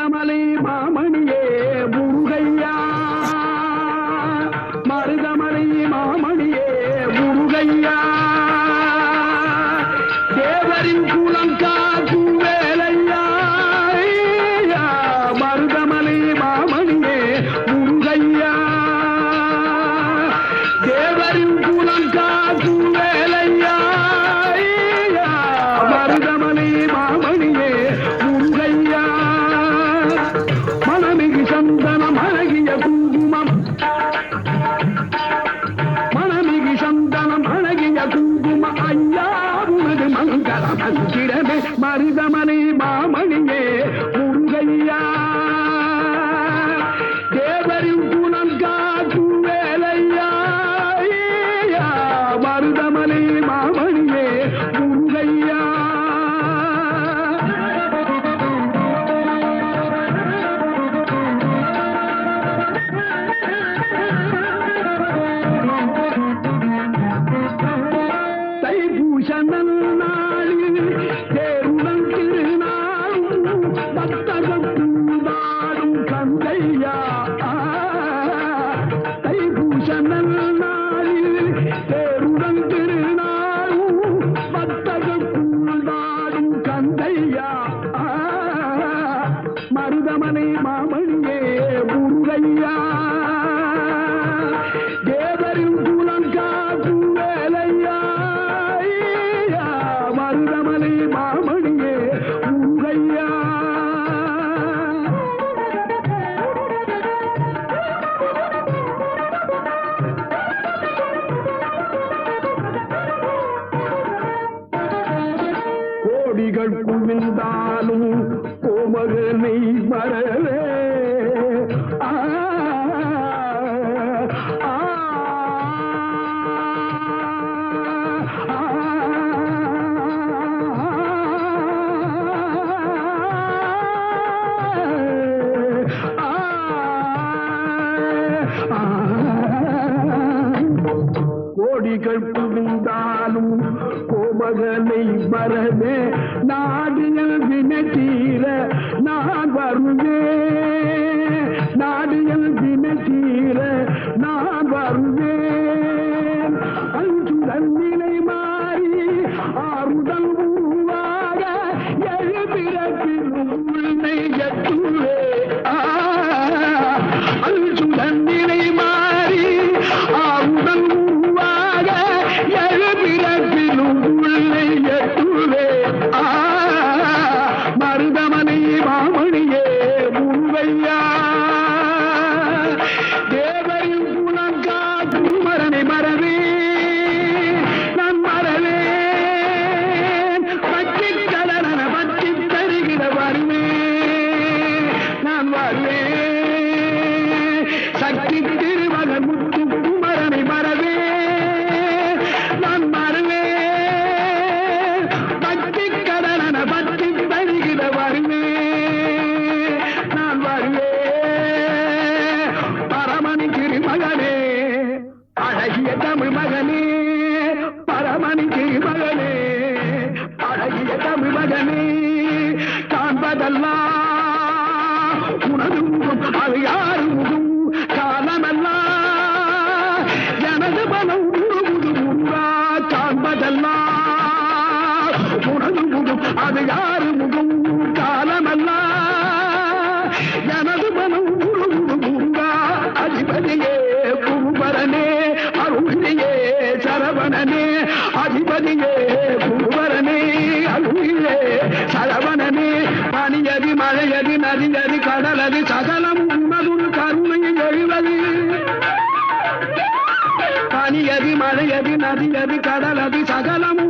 மருதமலை மாமணியே முருகையா, மருதமலை மாமணியே முருகையா, தேவரின் குலம் காக்கும் வேலையா, மருதமலை மாமணியே முருகையா, தேவரின் குலம் காக்கும் வேலையா, மருதமலை மாமணியே முருகையா, மனமிகு சந்தனம் அழகிய குங்குமம், மனமிகு சந்தனம் அழகிய குங்கும ஐயா உனது மங்கள மந்திரமே மருதமலை மாமணியே முருகையா, தேவரின் குலம் காக்கும் வேலையா, மருதமலை மாமணியே முருகையா. தைப்பூசனல் நாளில் தேருடன் திருநாளும் பக்தர்கள் கூடாடும் கந்தையா, தைப்பூசனல் நாளில் தேருடன் திருநாளும் பக்தர்கள் கூடாடும் கந்தையா, மருதமலை மாமணியே முருகையா, தேவரின் குலம் காக்கும் வேலையா, மருதமலை மாமணியே முருகையா. கோடிகள் குவிந்தாலும் கோமகனை மறவே, ஆ ஆ, கோடிகள் குவிந்தாலும் கோமகனை மறவே, நாடியல் வினத்தீர நான் வருவேன், நாடியல் வினத்தீர நான் வருவேன், அஞ்சுடன் நிலை மாறி ஆறுதல் உருவாக எழுபிறப்பில் உன்னை எட்டுவே, அஞ்சுடன் நிலை மாறி ஆறுதல் உருவாக எழுபிறப்பிலும் உள்ளே எட்டுவே, மருதமலை மாமணியே முருகையா, தேவரின் குலம் காக்கும் மரனை மறவே நான் மறவேன், பற்றி கடன பற்றி தருகிற வருவேன் நான் வருவேன், சக்தி திருமகன் முத்து குமரனை மறவே நான் மறவேன், பக்தி கடன பற்றி தருகிற வருவேன் நான் வருவேன், பரமணி திருமகனே அழகிய தமிழ் மகனே, பரமணி திருமகனே அழகிய தமிழ் மகனே, காண்பதெல்லாம் உனது முகம் அது யாரு முகம், காலமெல்லாம் எனது மனம் உருவுது முருகா, காண்பதெல்லாம் உனது முகம் அது யாரு முகம், காலமெல்லாம் எனது மனம் உருவுது முருகா, அதிபதியே குருபரனே அருளியே சரவணனே, அதிபதியே குருபரனே அருளியே சரவணனே, பனியதி மழையதி நதியதி கடலதி சகலம் உன்னதுள் கருணையை எழுவது, பனியதி மழையதி நதியதி கடலதி சகலம்